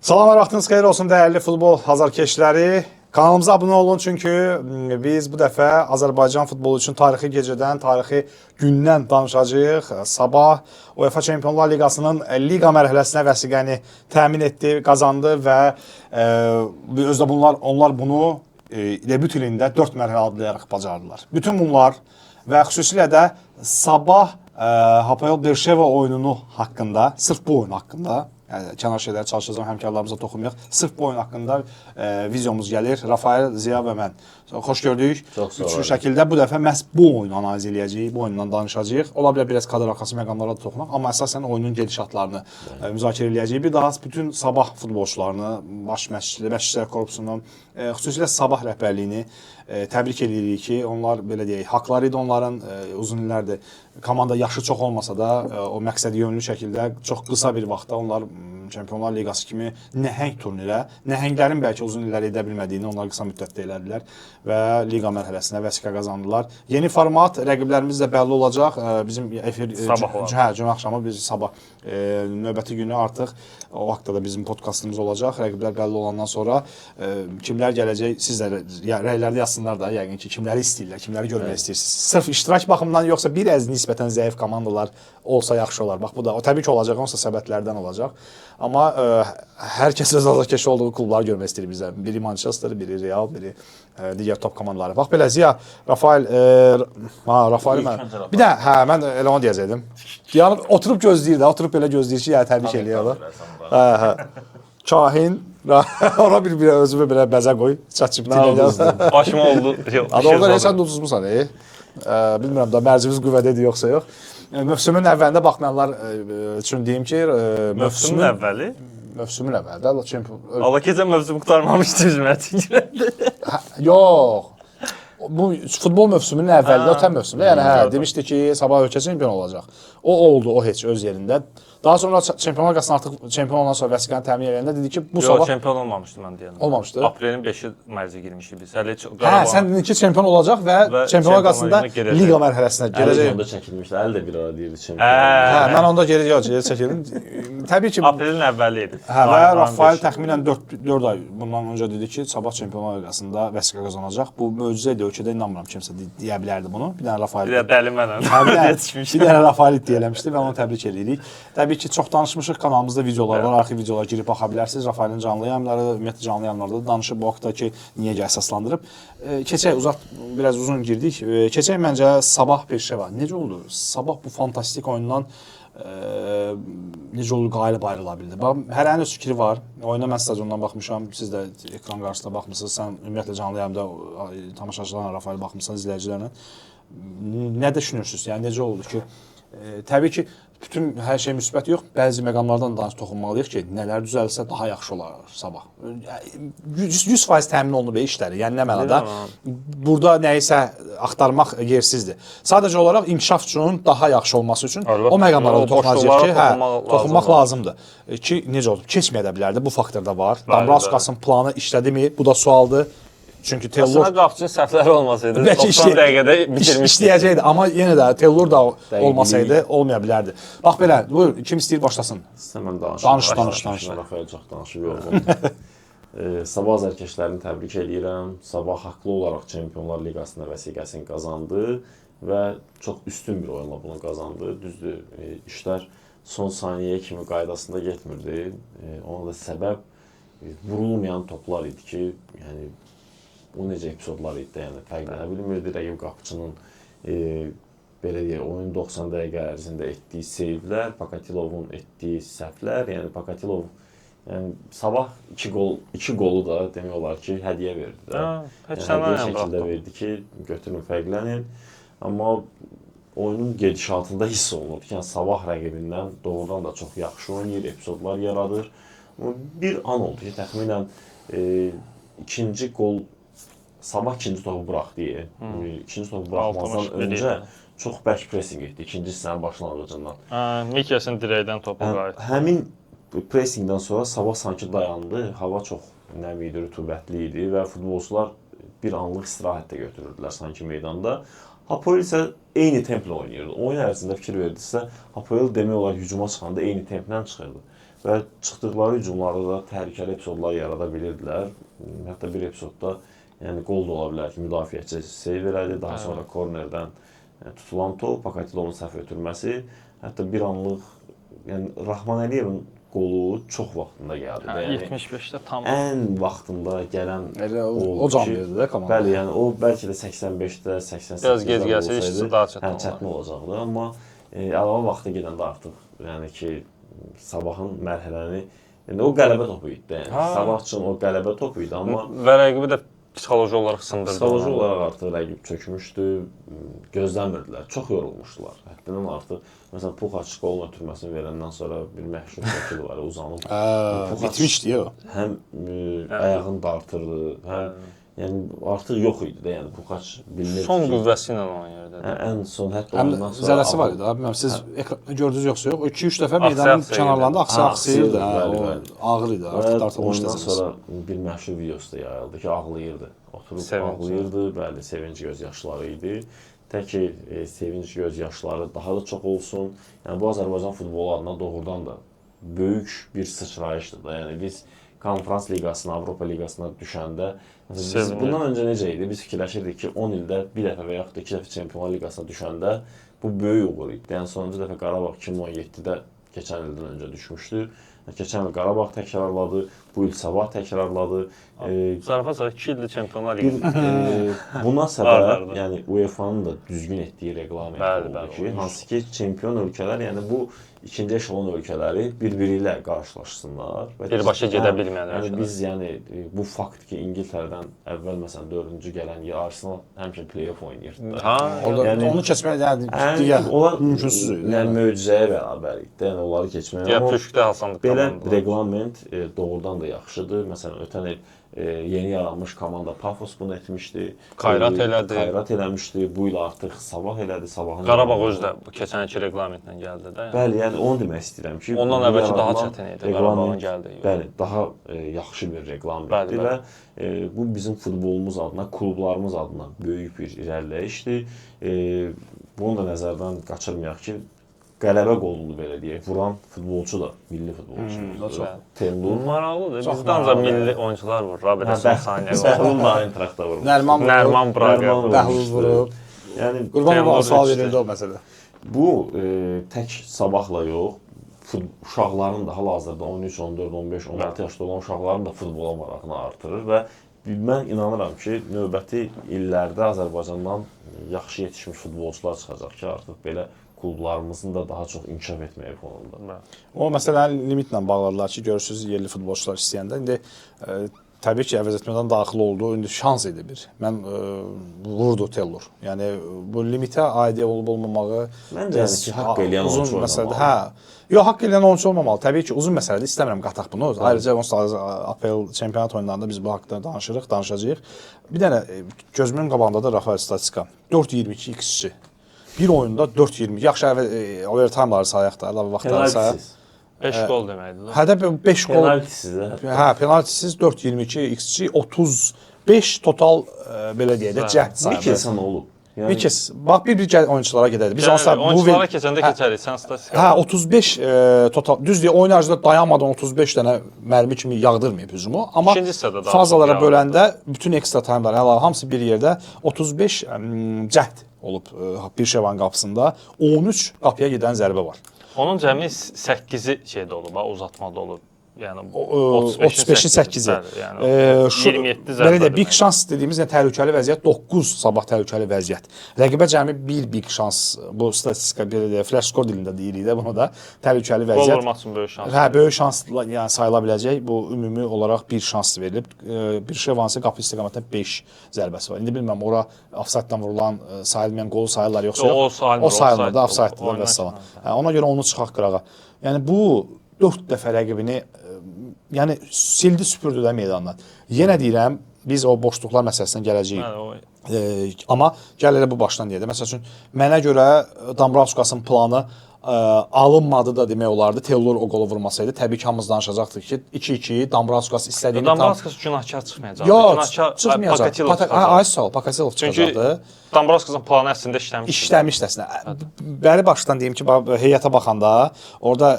Salamlar, vaxtınız xeyir olsun dəyərli futbol azarkeşləri. Kanalımıza abunə olun çünki biz bu dəfə Azərbaycan futbolu üçün tarixi gecədən, tarixi gündən danışacağıq. Sabah UEFA Çempionlar Liqasının liqa mərhələsinə vəsiqəni təmin etdi, qazandı və özdə onlar bunu debüt ilində 4 mərhələ adlayaraq bacardılar. Bütün bunlar və xüsusilə də Sabah Hapoel Berşeva oyununu haqqında, sırf bu oyun haqqında, yəni kənar şeyləri çalışacağım, həmkarlarımıza toxunmayaq. Sırf bu oyun haqqında videomuz gəlir. Rafael, Ziya və mən. Xoş gördük. Üçlü şəkildə bu dəfə məhz bu oyunu analiz eləyəcəyik, bu oyundan danışacağıq. Ola bilər biraz kadr arxası məqamlara da toxunaq, amma əsasən oyunun gedişatlarını müzakirə eləyəcəyik. Bir daha bütün Sabah futbolçularını, baş məşqçilər korpusunu, xüsusilə Sabah rəhbərliyini təbrik edirik ki, onlar belə deyək, haqları idi onların uzun illərdir. Komanda yaşı çox olmasa da o məqsədi yönlü şəkildə çox qısa bir vaxtda onlar Çempionlar Liqası kimi nəhəng turnirə, nəhənglərin bəlkə uzun illər edə bilmədiyini onlar qısa müddətdə elədilər və liqa mərhələsinə vəsiqə qazandılar. Yeni format, rəqiblərimiz də bəlli olacaq. Bizim efir cümə axşamı biz sabah növbəti günü artıq o vaxtda da bizim podkastımız olacaq. Rəqiblər bəlli olandan sonra kimlər gələcək, siz də rəylərdə yazsınlar da, yəqin ki, kimləri istəyirlər, kimləri görmək istəyirsiniz. Sırf iştirak baxımından yoxsa bir az nisbətən zəif komandalar olsa yaxşı olar. Bax bu da o təbii ki olacaq, onsa səbəblərdən olacaq. Amma hər kəs öz azarkeş olduğu klubları görmək istəyir bizə. Biri Manchester, biri Real, biri digər top komandaları. Bax belə Ziya, Rafael, Rafael mən. Bir də mən elə onu deyəcəydim. Yəni oturub gözləyir də, oturub belə gözləyir ki, yəni təbrik eləyir. Kahin, ora bir özümə belə bəzə qoy, çat-çipti ilə. Başıma oldu. Orada sən də uduzmusan, bilmirəm da mərcimiz qüvvədədir yoxsa yox. Mövsümün əvvəlində baxmayanlar üçün deyim ki, mövsümün əvvəli? Mövsümün əvvəlində Allah keçən mövsüm qurtarmamışdı üzmətə. Yox. Bu futbol mövsümünün əvvəlində, ötən mövsümdə, yəni demişdi ki, Sabah ölkə çempion olacaq. O oldu, o heç öz yerində. Daha sonra Çempionlar Liqasının artıq çempion ondan sonra vəsiqəni təmin edəndə dedi ki, bu Sabah çempion olmamışdı mən deyəndə. Olmamışdı. Aprelin 5-i mərcə girmişik biz. Sən dedin ki, çempion olacaq və Çempionlar Liqasında liqa mərhələsinə gələcək. Onda çəkilmişdi. Əli də bir ara deyirdi çempion. Mən onda geri çəkildim. Təbii ki, aprelin əvvəli idi. Və Rafael təxminən 4 ay bundan öncə dedi ki, Sabah Çempionlar Liqasında vəsiqə qazanacaq. Bu möcüzə idi, ölkədə inanmıram kimsə deyə bilərdi bunu. Bir dənə Rafael. Bir də dəli mənəm. Bir dənə Rafael iddia eləmişdi və onu təbrik edirik. Təbii ki, çox danışmışıq, kanalımızda videolar var, arxiv videolar girib baxa bilərsiniz. Rafaelin canlı yayımları, ümumiyyətlə canlı yayımlarda danışıb bu haqdakı niyə əsaslandırıb. Keçək, biraz uzun girdik. Keçək məncə Sabah Berşeva. Necə oldu? Sabah bu fantastik oyundan necə oldu, qayılıb ayrıla bildi? Hərənin öz fikri var. Oyuna mən stadiondan baxmışam, siz də ekran qarşısında baxmısınız. Sən ümumiyyətlə canlı yayımda tamaşaçılarla, Rafael baxmısan, izləyicilərlə. Nə düşünürsünüz? Yəni necə oldu ki, təbii ki, bütün hər şey müsbət yox, bəzi məqamlardan da toxunmalıyıq ki, nələr düzəlsə daha yaxşı olar Sabah. 100% təmin olunub işləri, yəni nə mənada? Burada nəyisə axtarmaq yersizdir. Sadəcə olaraq inkişaf üçün, daha yaxşı olması üçün o məqamlara da toxunacaq ki, toxunmaq lazımdır. Ki, necə oldu? Keçməyə də bilərdi, bu faktor da var. Dambrauskasın planı işlədimi? Bu da sualdır. Çünki Taylor qapıçının səhvləri olmasaydı 90 dəqiqədə bitirmişdi. İşləyəcəkdi, amma yenə də Taylor da olmasaydı olmaya bilərdi. Bax belə, buyur, kim istəyir başlasın? Mən danış. Rafael çox danışıb yorğun. Sabah azarkeşlərini təbrik edirəm. Sabah haqlı olaraq Çempionlar Liqasına vəsiqəsini qazandı və çox üstün bir oyunla bunu qazandı. Düzdür, işlər son saniyəyə kimi qaydasında getmirdi. Ona da səbəb vurulmayan toplar idi ki, yəni o necə epizodlar idi də, yəni fərqlənə bilmirdi. Rəqib qapıçının belə deyək, oyun 90 dəqiqə ərzində etdiyi seyvlər, Pakatilovun etdiyi səhvlər, yəni Pakatilov Sabah 2 qolu da demək olar ki, hədiyyə verdi də. Hədiyyə şəkildə verdi ki, götürün, fərqlənin. Amma oyunun gedişatında hiss olunur ki, Sabah rəqibindən doğrudan da çox yaxşı oynayır, epizodlar yaradır. Bir an oldu ki, təxminən ikinci qol Sabah ikinci topu buraxdı. İkinci topu buraxmazdan öncə çox bərk pressing etdi ikinci hissənin başlanğıcından. Mikkelsin dirəkdən topu qayıtdı. Həmin pressingdən sonra Sabah sanki dayandı. Hava çox nəm idi, rütubətli idi və futbolçular bir anlıq istirahət də götürürdülər sanki meydanda. Hapoel isə eyni templə oynayırdı. Oyun ərzində fikir verdisə, Hapoel demək olar hücuma çıxanda eyni templə çıxırdı. və çıxdıqları hücumlarda da təhlükəli epizodlar yarada bilirdilər. Hətta bir epizodda yəni qol da ola bilər ki, müdafiəçi seyv elədi, daha sonra kornerdən tutulan top, Pakatilovun səhv ötürməsi, hətta bir anlıq yəni Rahman Əliyevin qolu çox vaxtında gəldi. Yəni 75-də tam ən vaxtında gələn o can verdi də komanda. Bəli, yəni o bəlkə də 85-də, 88-də biraz gec gəlsə işçisi daha çətin olacaqdı, amma əlavə vaxta gedəndə artıq yəni ki Sabahın mərhələni yəni o qələbə topu idi. Yəni Sabah üçün o qələbə topu idi, amma və rəqibi də psixoloji olaraq sındırdı. Psixoloji olaraq artıq rəqib çökmüşdü, gözləmirdilər, çox yorulmuşdular. Həddindən artıq, məsələn, Puxaç qolun ötürməsini verəndən sonra bir məşhur şəkil var, uzanıb. Bitmişdi o. Həm ayağını dartırdı, həm yəni artıq yox idi də, yəni Puxaç bilinir ki, son qüvvəsi ilə oynayırdı. Ən son hətta Həm ondan sonra zərəsi var idi. Bilmirəm siz gördünüz yoxsa yox. 2-3 dəfə meydanın kənarlarında axsayırdı. Ağır idi. Artıq dartılmışdı. Ondan sonra bir məşhur videosu da yayıldı ki, ağlayırdı. Oturub ağlayırdı. Bəli, sevinç göz yaşları idi. Tək ki, sevinç göz yaşları daha da çox olsun. Yəni bu Azərbaycan futbolu adına doğrudan da böyük bir sıçrayışdır da. Yəni biz Konferans liqasına, Avropa liqasına düşəndə biz bundan öncə necə idi? Biz fikirləşirdik ki, 10 ildə bir dəfə və yaxud da 2 dəfə Çempionlar liqasına düşəndə bu böyük uğur idi. Yəni sonuncu dəfə Qarabağ 2017-də keçən ildən öncə düşmüşdü. Keçən il Qarabağ təkrarladı, bu il Sabah təkrarladı. Zarafat 2 ildir Çempionlar liqasında. Buna səbəb, yəni UEFA-nın da düzgün etdiyi reqlament oldu ki, hansı ki çempion ölkələr, yəni bu ikinci eşelon ölkələri bir-biri ilə qarşılaşsınlar. Birbaşa gedə bilməyən ölkələr. Yəni biz bu fakt ki, İngiltərədən əvvəl məsələn 4-cü gələn Arsenal həmişə play-off oynayırdı. Onu keçmək digər mümkünsüz idi. Yəni möcüzəyə bərabər idi. Yəni onları keçmək. Ya püşkdə asanlıq. Belə reqlament doğrudan da yaxşıdır. Məsələn ötən il yeni yaranmış komanda Pafos bunu etmişdi. Qayrat elədi. Qayrat eləmişdi. Bu il artıq Sabah elədi. Sabahın Qarabağ özü də bu keçən ilki reqlamentlə gəldi də. Bəli, yəni onu demək istəyirəm ki, ondan əvvəlki daha çətin idi Qarabağın gəldiyi. Bəli, daha yaxşı bir reqlamentdir və bu bizim futbolumuz adına, klublarımız adına böyük bir irəliləyişdir. Bunu da nəzərdən qaçırmayaq ki, qələbə qolunu belə deyək, vuran futbolçu da milli futbolçumuzdur. Temur. Maraqlıdır. Bizdə ancaq milli oyuncular vurur. Rabitə Saniyə var. Bəhlul da Eintraxtda vurur. Nərman Braga. Bəhlul vurub. Yəni Qurbanov sual verirdi o məsələ. Bu tək Sabahla yox, uşaqların da hal-hazırda 13, 14, 15, 16 yaşda olan uşaqların da futbola marağını artırır və mən inanıram ki, növbəti illərdə Azərbaycandan yaxşı yetişmiş futbolçular çıxacaq ki, artıq belə klublarımızın da daha çox inkişaf etməyi fonunda. O məsələni limitlə bağladılar ki, görürsünüz yerli futbolçular istəyəndə. İndi təbii ki, əvəzətmədən daxil oldu. İndi şans idi bir. Mən vurdu Tellur. Yəni bu limitə aid olub-olmamağı məncə ki, haqq eləyən oyunçu olmamalı. Yox, haqq eləyən oyunçu olmamalı. Təbii ki, uzun məsələdir. İstəmirəm qataq bunu. Ayrıca APL çempionat oyunlarında biz bu haqqda danışacağıq. Bir dənə gözümün qabağında da Rafael statistika. 4.22 XG. Bir oyunda 4.20. Yaxşı overtime'ları sayaq da, əlavə vaxtları sayaq. 5 gol deməkdir. Hədə 5 gol. Penaltisiz də. Hə, penaltisiz 4.22 XG 35 total belə deyək də cəhd sayı. Bir kez sana olub. Bir kez. Bax bir oyunçulara gedərik. Biz oyunçulara keçəndə keçərik. Sən statistika. Hə, 35 total. Düzdür, oyun ərzində dayanmadan 35 dənə mərmi kimi yağdırmayıb hücumu, amma fazalara böləndə bütün ekstra time'lar əlavə hamısı bir yerdə 35 cəhd olub Birşevan qapısında, 13 qapıya gedən zərbə var. Onun cəmi 8-i şeydə olub, uzatmada olub. Yəni 35-in 8-i. Yəni 27 zərbə. Belə də big şans dediyimiz təhlükəli vəziyyət 9 Sabah təhlükəli vəziyyət. Rəqibə cəmi bir big şans. Bu statistika belə də flash score dilində deyirik də bunu da. Təhlükəli vəziyyət. Gol vurmaq üçün böyük şans. Hə, böyük şans yəni sayıla biləcək. Bu ümumi olaraq bir şans verilib. Birşevanın qapı istiqamətində 5 zərbəsi var. İndi bilmirəm ora ofsaytdan vurulan sayılmayan qol sayırlar yoxsa yox. O sayılmır da ofsaytdan vəssalam. Ona görə onu çıxaq qırağa. Yəni bu 4 dəfə rəqibini yəni sildi süpürdü də meydandan. Yenə deyirəm, biz o boşluqlar məsələsindən gələcəyik. Amma gəl elə bu başdan deyək də. Məsəl üçün, mənə görə Dambrauskasın planı alınmadı da demək olardı. Taylor o qolu vurmasaydı təbii ki hamımız danışacaqdıq ki 2-2 Dambraskas istədiyini Dambraskas günahkar çıxmayacaq. Yox, çıxmayacaq. Pokatilov çıxacaq. Ay sağ ol, Pokatilov çıxacaqdı. Dambraskasın planı əslində İşləmişdi əslində. Bəli başdan deyim ki, heyətə baxanda orada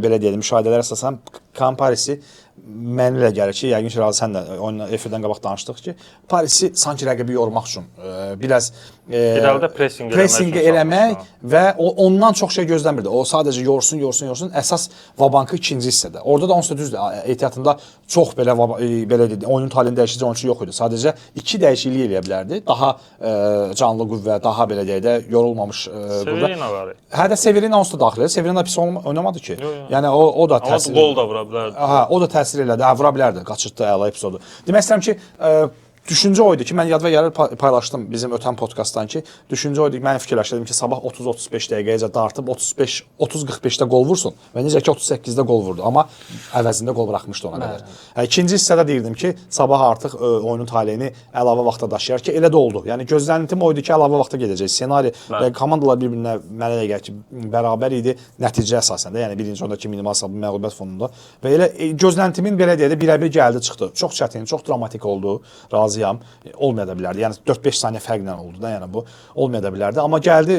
belə deyim, müşahidələr əsasən Parisi mənə elə gəlir ki, yəqin ki, Razi sən də efirdən qabaq danışdıq ki, Parisi sanki rəqibi yormaq üçün biraz İrəlidə pressinq eləmək və ondan çox şey gözləmirdi. O sadəcə yorsun. Əsas Vabankı ikinci hissədə. Orada da onsuz da düzdür. Ehtiyatında çox belə deyim, oyunun taleyini dəyişici oyunçu yox idi. Sadəcə 2 dəyişiklik eləyə bilərdi. Daha canlı qüvvə, daha belə deyək də yorulmamış Severina var. Hə də Severina onsuz da daxil idi. Severina pis oynamadı ki. Yəni o da təsir. Amma gol da vura bilərdi. Aha, o da təsir elədi. Vura bilərdi. Qaçırtdı əla epizodu. Demək istəyirəm ki, düşüncə oydu ki, mən yadıma gəlir paylaşdım bizim ötən podkastdan ki, düşüncə oydu ki, mən fikirləşdirdim ki, sabah 30-35 dəqiqəyəcə dartıb 30-45-də qol vursun və necə ki 38-də qol vurdu, amma əvəzində qol buraxmışdı ona qədər. İkinci hissədə deyirdim ki, sabah artıq oyunun taleyini əlavə vaxta daşıyar ki, elə də oldu. Yəni gözləntim oydu ki, əlavə vaxta gedəcək. Ssenari və komandalar bir-birinə mənə elə gəlir ki, bərabər idi nəticə əsasında. Yəni birinci ondakı minimal hesablı məğlubiyyət fonunda və elə gözləntimin belə deyək də birəbir gəldi çıxdı. Çox çətin, çox dramatik oldu. Razıyam. Olmaya da bilərdi. Yəni 4-5 saniyə fərqlə oldu da, yəni bu olmaya da bilərdi. Amma gəldi,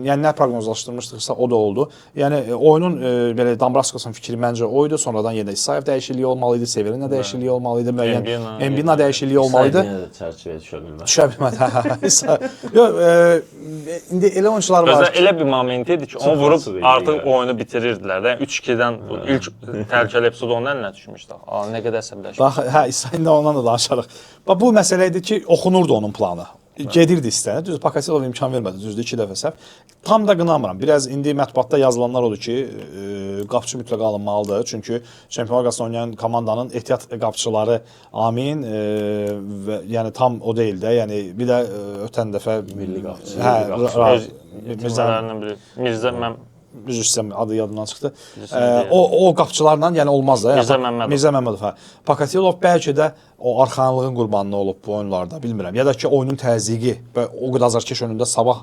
yəni nə proqnozlaşdırmışdıqsa o da oldu. Yəni oyunun belə Dambraskasın fikri məncə oydu. Sonradan yenə İsayev dəyişikliyi olmalı idi, Severina dəyişikliyi olmalı idi, müəyyən Embina dəyişikliyi olmalı idi. Çərçivəyə düşə bilmədi. Yox, indi elə oyunçular var. Elə bir moment idi ki, onu vurub artıq oyunu bitirirdilər də. 3-2-dən ilk təhlükəli epizod onun əlinə düşmüşdü. Nə qədər səbirləşmiş. Bax, hə, İsayevlə ondan da danışarıq. Bax, bu məsələ idi ki, oxunurdu onun planı. Gedirdi istənə. Düzdür, Pokatilov imkan vermədi. Düzdür, 2 dəfə səhv. Tam da qınamıram. Biraz indi mətbuatda yazılanlar odur ki, qapıçı mütləq alınmalıdır. Çünki Çempionlar Liqasında oynayan komandanın ehtiyat qapıçıları Amin və yəni tam o deyil də. Yəni bir də ötən dəfə milli qapıçı. Hə, Mirzələrindən biri. Mirzə üzr istəyirəm, adı yadımdan çıxdı. O qapıçılarla yəni olmaz da. Mirzə Məmmədov. Hə. Pokatilov bəlkə də o arxanlığın qurbanı olub bu oyunlarda, bilmirəm. Ya da ki oyunun təzyiqi və o qədər azarkeş önündə sabah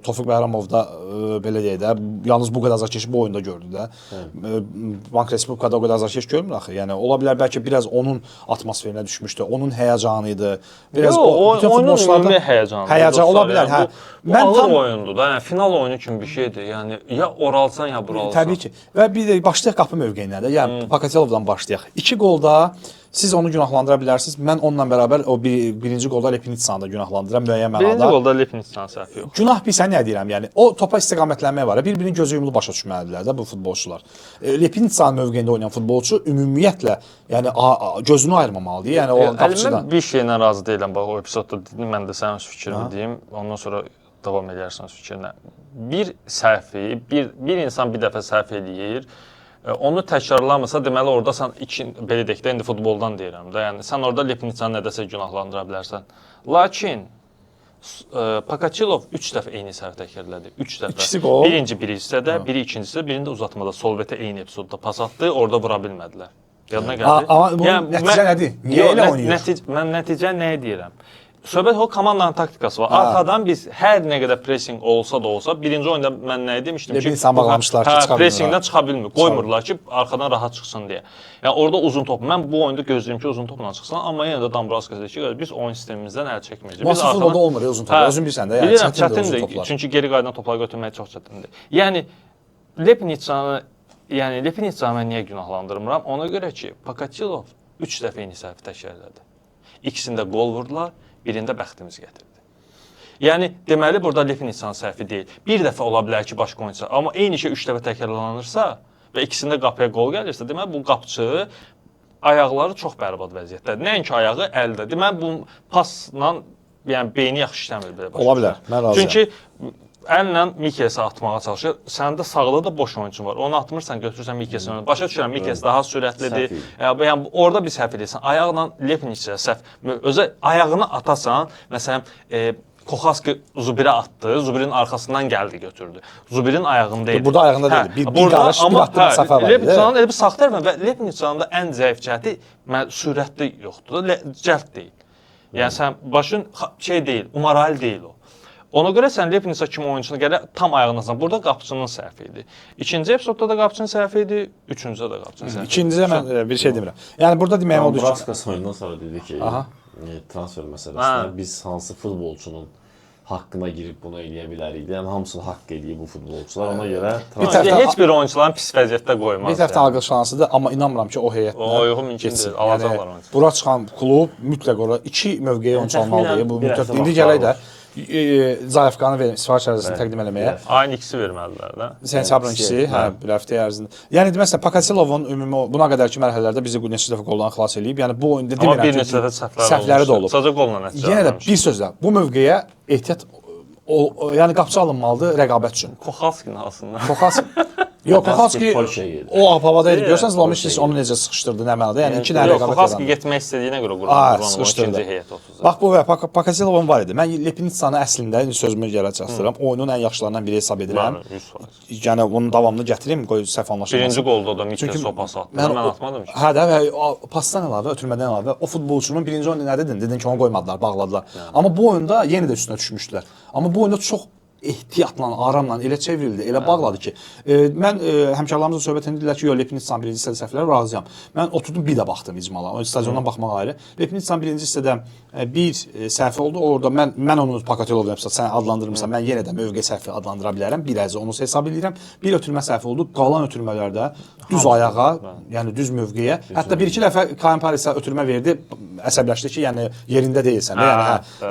Tofiq Bəhramov da belə deyək də, yalnız bu qədər azarkeşi bu oyunda gördü də. Bank Respublikada o qədər azarkeş görmür axı. Yəni ola bilər bəlkə biraz onun atmosferinə düşmüşdü. Onun həyəcanı idi. Biraz bütün futbolçularda həyəcan ola bilər. Hə. Mən tam oyundu da. Yəni final oyunu kimi bir şeydir. Yəni ya oralsan ya buralsan. Təbii ki. Və bir də başlayaq qapı mövqeyindən də. Yəni Pokatilovdan başlayaq. 2 qolda siz onu günahlandıra bilərsiniz. Mən onunla bərabər o birinci qolda Lepnitsanı da günahlandıram müəyyən mənada. Birinci qolda Lepnitsanın səhvi yox. Günah bilsən nə deyirəm? Yəni o topa istiqamətlənmək var. Bir-birinin gözü yumulu başa düşməlidirlər də bu futbolçular. Lepnitsanın mövqeyində oynayan futbolçu ümumiyyətlə yəni gözünü ayırmamalıdır. Yəni o qapıçıdan. Mən bir şeylə razı deyiləm. Bax o epizodda dedim, mən də sənin öz fikrimi deyim. Ondan sonra davam edərsən öz fikrinə. Bir səhvi, bir insan bir dəfə səhv eləyir. Onu təkrarlamasa, deməli orada sən belə deyək də, indi futboldan deyirəm də, yəni sən orada Lepnitsanı nədəsə günahlandıra bilərsən. Lakin Pokatilov 3 dəfə eyni səhv təkrarladı. 3 dəfə. İkisi qol. Birinci bir hissədə, biri ikinci hissədə, birində uzatmada Solvetə eyni epizodda pas atdı, orada vura bilmədilər. Yadına gəldi? Amma bunun nəticə nədir? Niyə elə oynayır? Mən nəticə nəyə deyirəm? Söhbət o komandanın taktikası var. Arxadan biz hər nə qədər pressing olsa da olsa, birinci oyunda mən nə demişdim ki, bağlamışlar ki, çıxa bilmir. Pressingdən çıxa bilmir. Qoymurlar ki, arxadan rahat çıxsın deyə. Yəni orada uzun top. Mən bu oyunda gözləyirəm ki, uzun topla çıxsın, amma yenə də Dambraskas deyir ki, biz oyun sistemimizdən əl çəkməyəcəyik. Biz futbolda olmur uzun top. Özün bilirsən də, yəni çətindir. Çünki geri qayıdan topları götürmək çox çətindir. Yəni Lepnitsanı mən niyə günahlandırmıram? Ona görə ki, Pokatilov 3 dəfə eyni səhvi təkrarladı. İkisində qol vurdular. Birində bəxtimiz gətirdi. Yəni deməli burada Lepnitsanın səhvi deyil. Bir dəfə ola bilər ki, başqa oyunçu, amma eyni şey 3 dəfə təkrarlanırsa və ikisində qapıya qol gəlirsə, deməli bu qapıçı ayaqları çox bərbad vəziyyətdədir. Nəinki ayağı, əldə. Deməli bu pasla, yəni beyni yaxşı işləmir belə başa. Ola bilər. Mən razıyam. Çünki əllə Mikkelsi atmağa çalışır. Səndə sağda da boş oyunçun var. Onu atmırsan, götürürsən Mikkelsin önünə. Başa düşürəm, Mikkels daha sürətlidir. Yəni orada bir səhv edirsən. Ayaqla Lepnitsə səhv. Özə ayağını atasan, məsələn, Koxaski Zubirə atdı, Zubirin arxasından gəldi götürdü. Zubirin ayağında idi. Burada ayağında deyil. Bir qarış, bir atdı məsafə var. Lepnitsanın elə bir sağ tərəfə və Lepnitsanın da ən zəif cəhəti sürətli yoxdur, cəld deyil. Yəni sən başın şey deyil, umarali deyil o. Ona görə sən Lepnitsa kimi oyunçunu gələ tam ayağındasan. Burada qapıçının səhvi idi. İkinci epizodda da qapıçının səhvi idi, üçüncüdə də qapıçının səhvi idi. İkincidə mən bir şey demirəm. Yəni burada deməyim odur ki, Braskas oyundan sonra dedi ki, transfer məsələsində biz hansı futbolçunun haqqına girib bunu eləyə bilərik. Yəni hamısını haqq eləyir bu futbolçular. Ona görə Heç bir oyunçuların pis vəziyyətdə qoymaz. bir tərəfdən alqışlansıdır, amma inanmıram ki, o heyətlə mümkün deyil. Alacaqlar oyunçu. Bura çıxan klub mütləq ora 2 mövqeyə oyunçu almalıdır. Bu mütləq indi gələk də Zayevkanı verim, sifariş ərizəsini təqdim eləməyə. Ayın ikisi vermədilər də. Sentyabrın ikisi, bir həftə ərzində. Yəni deməsə Pakatilovun ümumi buna qədərki mərhələlərdə bizi neçə dəfə qoldan xilas eləyib. Yəni bu oyunda Amma bir demirəm neçə dəfə ki, səhvləri də olub. Sadəcə qolla nəticə. Yenə də bir sözlə bu mövqeyə ehtiyat yəni qapıçı alınmalıdır rəqabət üçün. Koxalskinin aslında. Yox, Koxalski Polşaya gedir. o havada idi. Görürsənz Lomiçis onu necə sıxışdırdı nə mənada. Yəni iki dənə rəqabət Koxalski yarandı. getmək istədiyinə görə quruldu sıxışdırdı. ikinci heyət 30. Bax bu və Pakatilovun var idi. Mən Lepnitsanı əslində sözümü yerə çatdıram. Oyunun ən yaxşılarından biri hesab edirəm. 100%. Yəni onun davamını gətirim, qoy səhv anlaşılmasın. Birinci qolda da Mitchell sopası atdı. Mən atmadım ki. Hə də və pasdan əlavə, ötürmədən əlavə o futbolçunun birinci oyunu nə dedin? Dedin ki, onu qoymadılar, bağladılar. Amma bu oyunda yenə də üstünə düşmüşdülər. Amma bu oyunda çox ehtiyatla, aramla elə çevrildi, elə bağladı ki, mən həmkarlarımızla söhbət edirlər ki, Lepnitsan birinci hissədə səhvləri razıyam. Mən oturdum bir də baxdım icmala. O stadiondan baxmaq ayrı. Lepnitsan birinci hissədə bir səhvi oldu. Orada mən onu Pakatilovla hesab sən adlandırmırsan, mən yenə də mövqe səhvi adlandıra bilərəm. Bir əzə onu hesab edirəm. Bir ötürmə səhvi oldu. Qalan ötürmələrdə düz ayağa, yəni düz mövqeyə. Hətta bir-iki dəfə Kayan Parisə ötürmə verdi. Əsəbləşdi ki, yəni yerində deyilsən də.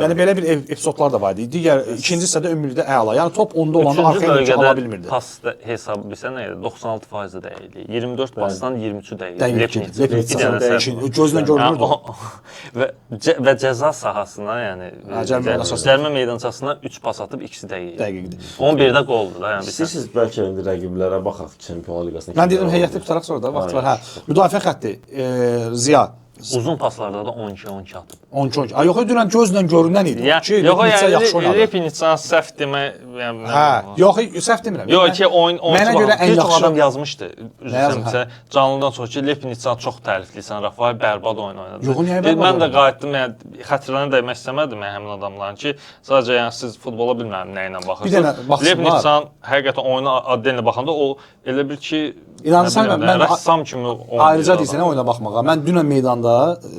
Yəni belə bir epizodlar da var idi. Digər ikinci hissədə ümumilikdə əla. Yəni top onda olanda arxaya ala bilmirdi. Pas hesabı bilsən nə idi? 96% dəqiqlik. 24 pasdan 23-ü dəqiqlik. Gözlə görünürdü. Və cəza sahasına, yəni cərimə meydançasına 3 pas atıb ikisi dəqiqdir. 11-də qoldur da, yəni siz bəlkə indi rəqiblərə baxaq Çempionlar Liqasında. Mən dedim heyətdə tutaraq sonra da vaxt var. Hə, müdafiə xətti Ziya uzun paslarda da 12-12 atıb. 12. Ay yox, dünən gözlə görünən idi. Yox, yəni Lepnitsan səhv demək, yəni hə, yox, səhv demirəm. Yox, ki mənə görə ən yaxşı adam yazmışdı. Üzrsə canlıdan sonra ki Lepnitsan çox tərifliysən, Rafael bərbad oyun oynadı. Yox, niyə bərbad? Mən də qayıtdım, yəni xətirlərini dəymək istəmədim həmin adamların ki, sadəcə yəni siz futbola bilmirəm nə ilə baxırsınız. Lepnitsan həqiqətən oyuna addenlə baxanda o elə bir ki, mən rəssam kimi oynayır. Ayrıca deyirsən oyuna baxmağa. Mən dünən meydanda,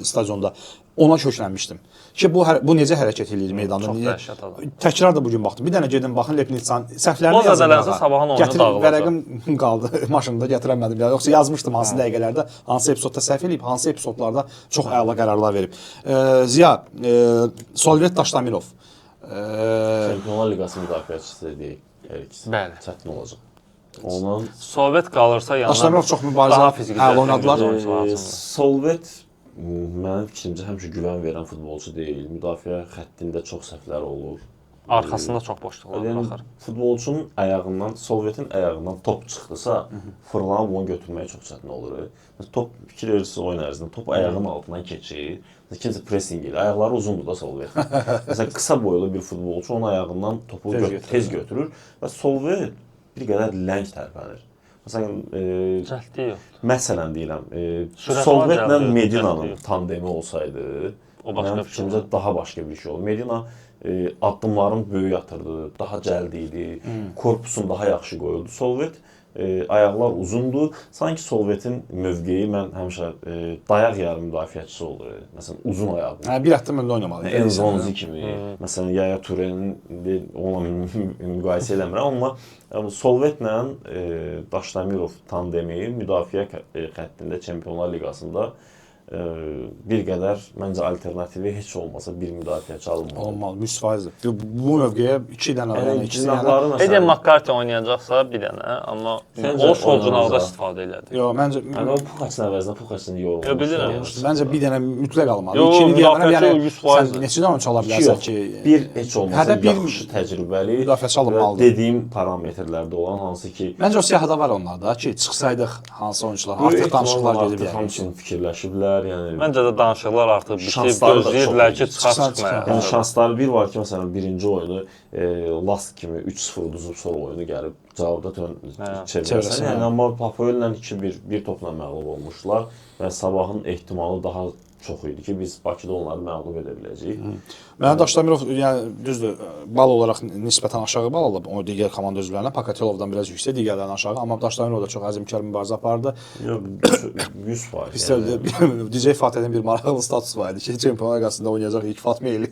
stadionda ona köklənmişdim. Ki bu necə hərəkət eləyir meydanda? Çox dəhşət adam. Təkrar da bu gün baxdım. Bir dənə gedin baxın Lepnitsan səhvlərini yazın. O zədələnsə sabahın oyunu dağılacaq. Vərəqim qaldı maşında gətirəmədim. Yoxsa yazmışdım hansı dəqiqələrdə, hansı epizodda səhv eləyib, hansı epizodlarda çox əla qərarlar verib. Ziya, Solvet Daşdamirov. Çempionlar Liqası müdafiəçisi deyək hər ikisi. Bəli. Çətin olacaq. Onun Solvet qalırsa yanına Daşdamirov çox mübarizə oynadılar. Solvet mənim fikrimcə həmişə güvən verən futbolçu deyil. Müdafiə xəttində çox səhvlər olur. Arxasında çox boşluqlar buraxır. Futbolçunun ayağından, Solvetin ayağından top çıxdısa, fırlanıb onu götürməyə çox çətin olur. Top fikir verirsiniz oyun ərzində, top ayağının altından keçir. Kimsə pressing elə, ayaqları uzundur da Solvet. Məsələn, qısa boylu bir futbolçu onun ayağından topu tez götürür və Solvet bir qədər ləng tərpənir. Məsələn, məsələn deyirəm, Solvetlə Medina'nın tandemi olsaydı, mənim fikrimcə daha başqa bir şey olur. Medina addımların böyük atırdı, daha cəldi idi, korpusun daha yaxşı qoyuldu. Solvet ayaqlar uzundur. Sanki Solvetin mövqeyi mən həmişə dayaq yarım müdafiəçisi olur. Məsələn, uzun ayaqlı. Bir addım öndə oynamalı. Enzonzi kimi. Məsələn, Yaya Toure'nin onunla müqayisə eləmirəm, amma Solvetlə Daşdamirov tandemi müdafiə xəttində Çempionlar Liqasında bir qədər məncə alternativi heç olmasa bir müdafiəçi alınmalı. Olmalı, 100%. Bu mövqeyə 2 dənə Eden McCarthy oynayacaqsa bir dənə, amma o sol cinahda istifadə elədi. Yox, məncə o Puxaçın əvəzinə Puxaçın yoruldu. Yox, bilirəm. Məncə bir dənə mütləq almalı. Yox, müdafiəçi 100%. Sən neçə dənə çala bilərsən ki? Bir heç olmasa yaxşı təcrübəli müdafiəçi alınmalıdır. Dediyim parametrlərdə olan hansı ki məncə o siyahıda var onlarda ki, çıxsaydıq hansı oyunçular artıq danışıqlar gedib yəni. Hamısını fikirləşiblər. Məncə də danışıqlar artıq bitib, gözləyirdilər ki, çıxar-çıxmaya. Yəni şansları bir var ki, məsələn, birinci oyunu Lask kimi 3-0 uduzub sonra oyunu gəlib cavabda çevirəsən. çevirəsən. Yəni amma Hapoellə 2-1 bir topla məğlub olmuşlar və Sabahın ehtimalı daha çox idi ki, biz Bakıda onları məğlub edə biləcəyik. Mənim Daşdəmirov, yəni düzdür, bal olaraq nisbətən aşağı bal alıb o digər komanda üzvlərindən. Pakatilovdan biraz yüksək, digərlərindən aşağı. Amma Daşdəmirov da çox əzmkar mübarizə apardı. Yox, 100%. İstədi, DJ Fatih'in bir maraqlı statusu var idi ki, Çempionlar Liqasında oynayacaq ilk Fatma Eli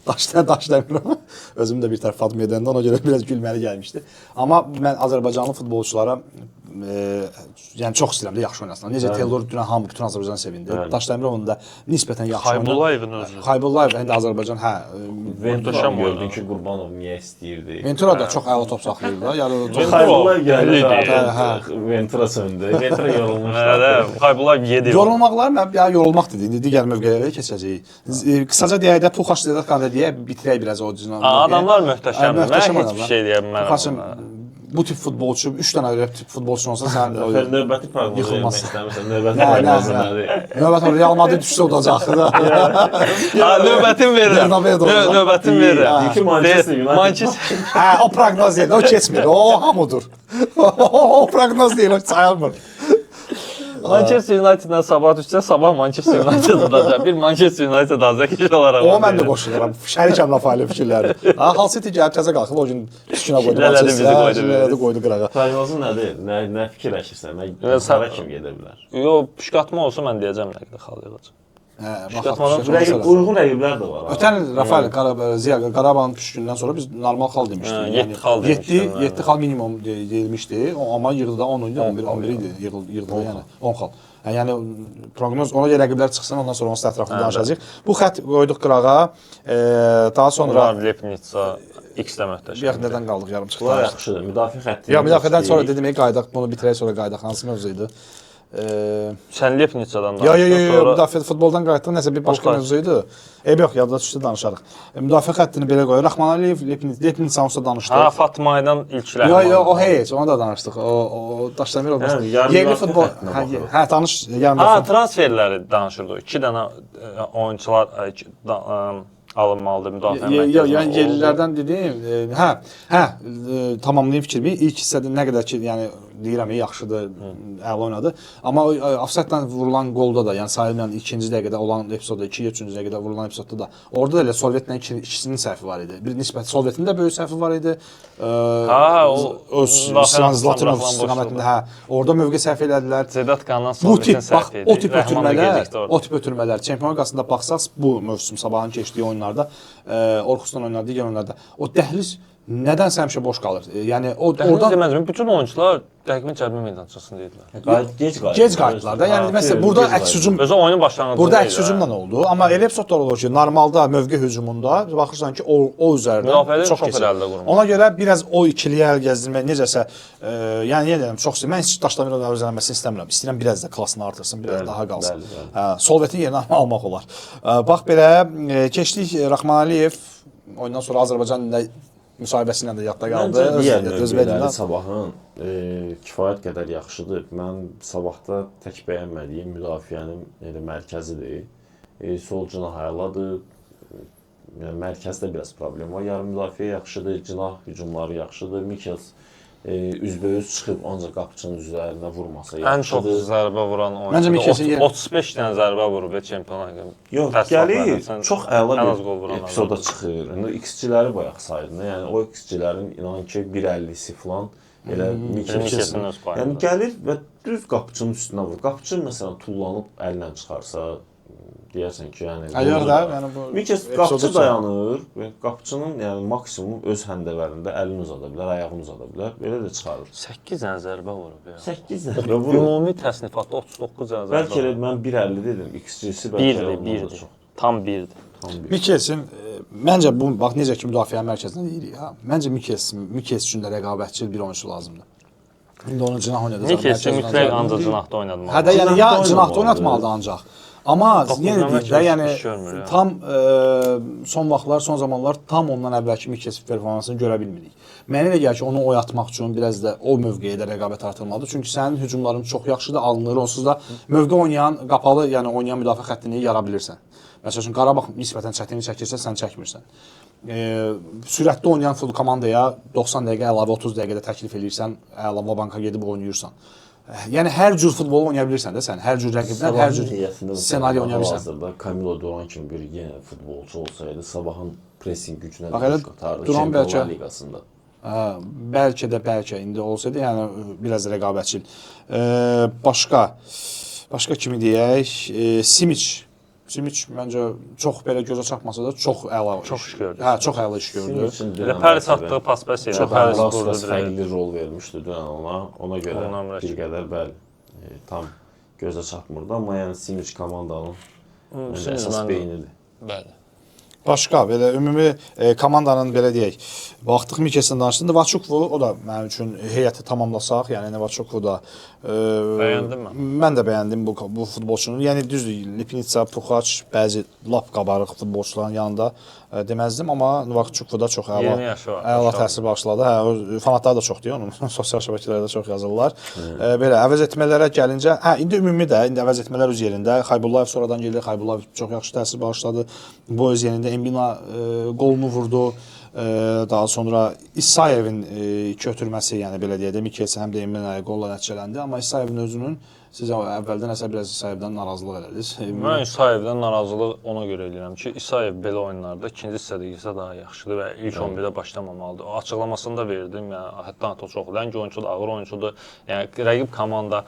Daşdəmirov. Özüm də bir tərəf Fatma edəndə ona görə biraz gülməli gəlmişdi. Amma mən Azərbaycanlı futbolçulara yəni çox istəyirəm də yaxşı oynasınlar. Necə Teodor dünən hamı bütün Azərbaycan sevindi. Daşdəmirovun da nisbətən yaxşı oynadı. Xaybullayevin özü. Xaybulayev indi Azərbaycan Ventura gördün ki, Qurbanov niyə istəyirdi? Ventura da çox əla top saxlayır da. Yəni Xaybulayev gəldi. Hə. Ventura söndü. Ventura yorulmuşdu. Hə, Xaybulayev yedi. Yorulmaqlar mən ya yorulmaq dedi. İndi digər mövqelərə keçəcəyik. Qısaca deyək də Puxaç Zedat deyə bitirək biraz o cüzdan. Adamlar möhtəşəmdir. Mən heç bir şey deyə bilmərəm. Puxaçın bu tip futbolçu, 3 dənə öyle tip futbolçu olsa sən növbəti proqnozu yıxılmaz. istəmirsən. Növbəti proqnozu nədir? Növbəti Real Madrid düşsə olacaq. Növbətin verirəm. Növbətin verirəm. İki Manchester United. Hə, o proqnoz deyil, o keçmir. O hamudur. O proqnoz deyil, o sayılmır. Manchester United-dən Sabah düşsə, Sabah Manchester United olacaq. Bir Manchester United azəkeş olaraq. O mən də qoşuluram. Şərikəm Rafaelin fikirləri. Ha, City gəlib təzə qalxıb o gün üstünə qoydu. Manchester qoydu qırağa. Proqnozu nədir? Nə fikirləşirsən? Nə kim gedə bilər? Yox, püşkatma olsa mən deyəcəm nə qədər xal yığacaq. Uyğun rəqiblər də var. Ötən il Rafael Qarabağın püşkündən sonra biz normal xal demişdik. 7 xal demişdik. 7 xal minimum deyilmişdi. Amma yığdıda 10 idi, 11 idi yığdıda yəni 10 xal. Yəni proqnoz ona görə rəqiblər çıxsın, ondan sonra onun ətrafında danışacağıq. Bu xətt qoyduq qırağa. Daha sonra Lepnitsa X-də möhtəşəm. Yox, nədən qaldıq yarım çıxdı. Yaxşıdır. Müdafiə xətti. Ya müdafiədən sonra dedim, qaydaq bunu bitirək sonra qaydaq hansı mövzu idi? Sən Lepnitsadan danışdın. Yox, müdafiə futboldan qayıtdıq, nəsə bir başqa mövzu idi. Yox, yadda düşdü danışarıq. Müdafiə xəttini belə qoyuyor. Rəxmanəliyev, Lepnitsa danışdıq. Ha, Fatmaydan ilklər. Yox, o heç, ona da danışdıq. O Daşdəmirov yerli futbol. Hə, danış, yəni. Ha, transferləri danışırdıq. 2 dənə oyunçular alınmalıdır müdafiə mərkəzinə. Yəni yerlilərdən dedim, tamamlayıb fikrimi. İlk hissədə nə qədər ki, yəni deyirəm, yaxşıdır, əla oynadı. Amma ofsaytla vurulan qolda da, yəni sayılmayan ikinci dəqiqədə olan epizodda, 2-3-cü dəqiqədə vurulan epizodda da, orada da elə Solvetlə ikisinin səhvi var idi. Bir nisbət Solvetin də böyük səhvi var idi. Öz Zlatinovun istiqamətində, orada mövqe səhv elədilər. Zedatkandan Solvetin səhv idi. O tip ötürmələr. Çempionlar Liqasında baxsaq, bu mövsüm Sabahın keçdiyi oyunlarda, Orxusdan oynadı, digər oyunlarda o dəhliz nədənsə həmişə boş qalır. Yəni orada deməzəm, bütün oyunçular dəqiqin cəbhə meydançasında idilər. Gec qayıtdılar da. Yəni məsələn burada əks hücum özü oyunun başlanğıcında burada əks hücumla oldu. Amma elə epizodlar olur ki, normalda mövqe hücumunda baxırsan ki, o üzərindən çox keçir. Ona görə biraz o ikiliyə əl gəzdirmək necəsə yəni yenə deyirəm, çox istəyirəm. Mən heç Daşdəmirovun əvəzlənməsini istəmirəm. İstəyirəm biraz da klassını artırsın, biraz daha qalsın. Solvetin yerinə almaq olar. Bax belə keçdik Rəxmanəliyev oyundan sonra Azərbaycan müsahibəsi ilə də yadda qaldı. Özbəkistan Sabahın kifayət qədər yaxşıdır. Mən Sabahda tək bəyənmədiyim müdafiənin mərkəzidir. Sol cinah əladır. Yəni mərkəzdə biraz problem var. Yarım müdafiə yaxşıdır, cinah hücumları yaxşıdır. Mikels üzbəüz çıxıb ancaq qapıçının üzərinə vurmasa yaxşıdır. Ən çox zərbə vuran oyuncu 35 dənə zərbə vurub Çempionlar Liqasında. Yox, gəlir, çox əla bir epizoda çıxır. XG-ləri bayaq saydım. Yəni o XG-lərin inan ki 1.50-si falan elə Mikelsin. Yəni gəlir və düz qapıçının üstünə vurur. Qapıçı məsələn tullanıb əlindən çıxarsa deyərsən ki, yəni Mikels qapıçı dayanır və qapıçının yəni maksimum öz həndəvərində əlini uzada bilər, ayağını uzada bilər. Belə də çıxarır. 8 dənə zərbə vurub ya. 8 zərbə vurub. Ümumi təsnifatda 39 dənə zərbə. Bəlkə elə mən 1.50 dedim, XG-si bəlkə 1-dir. Tam 1-dir. Mikelsin məncə bu bax necə ki müdafiə mərkəzində deyirik ha. Məncə Mikels üçün də rəqabətçil bir oyunçu lazımdır. İndi onun cinah oynadı. Mikelsin mütləq ancaq cinahda oynatmalıdır. Hə də yəni ya cinahda oynatmalıdır ancaq. Amma Topu yenə izləmək deyim də, iş yəni görmür ya. tam son vaxtlar, son zamanlar tam ondan əvvəlki Mikes performansını görə bilmirik. Mənə elə gəlir ki, onu oyatmaq üçün biraz da o mövqeyə də rəqabət artırmalıdır. Çünki sənin hücumların çox yaxşıdır, alınır. Onsuz da mövqe oynayan, qapalı, yəni oynayan müdafiə xəttini yara bilirsən. Məsələn, Qarabağ nisbətən çətinlik çəkirsə, sən çəkmirsən. Sürətli oynayan futbol komandaya 90 dəqiqə əlavə 30 dəqiqədə təklif edirsən, əlavə banka gedib oynayırsan. Yəni hər cür futbol oynaya bilirsən də sən, hər cür rəqibdən, hər cür ssenari oynaya bilirsən. Hazırda Camilo Duran kimi bir yenə futbolçu olsaydı, Sabahın pressing gücünə Bax, elə qatardı Duran Çempionlar Liqasında. Bəlkə də indi olsaydı, yəni biraz rəqabətçil. Başqa kimi deyək, Simic məncə çox belə gözə çarpmasa da çox əla Çox iş gördü. Hə, çox əla iş gördü. Elə Paris atdığı pas-pas ilə Paris vurdu. Fərqli rol vermişdi dünən ona görə bir qədər bəli tam gözə çarpmırdı, amma yəni Simic komandanın əsas beynidir. Bəli. Başqa belə ümumi komandanın belə deyək, baxdıq Mikesdən danışdın. Vaçukvu o da mənim üçün heyəti tamamlasaq, yəni Vaçukvu da bəyəndim mən. Mən də bəyəndim bu futbolçunu. Yəni düzdür, Lipnitsa, Puxaç bəzi lap qabarıq futbolçuların yanında deməzdim, amma Vaçukvu da çox əla. 20 yaşı var. Əla təsir bağışladı. Hə, fanatları da çoxdur onun. Sosial şəbəkələrdə çox yazırlar. Belə əvəz etmələrə gəlincə, indi ümumi də indi əvəz etmələr öz yerində. Xaybullayev sonradan gəldi. Xaybullayev çox yaxşı təsir bağışladı. Bu öz yerində Embina qolunu vurdu. Daha sonra İsayevin iki ötürməsi, yəni belə deyək də Mikes həm də Embina'ya qolla nəticələndi, amma İsayevin özünün siz əvvəldən nəsə biraz İsayevdən narazılıq elədiniz. Mən İsayevdən narazılıq ona görə eləyirəm ki, İsayev belə oyunlarda ikinci hissədə girsə daha yaxşıdır və ilk 11-də başlamamalıdır. O açıqlamasını da verdim, yəni həddən artıq çox ləngi oyunçudur, ağır oyunçudur. Yəni rəqib komanda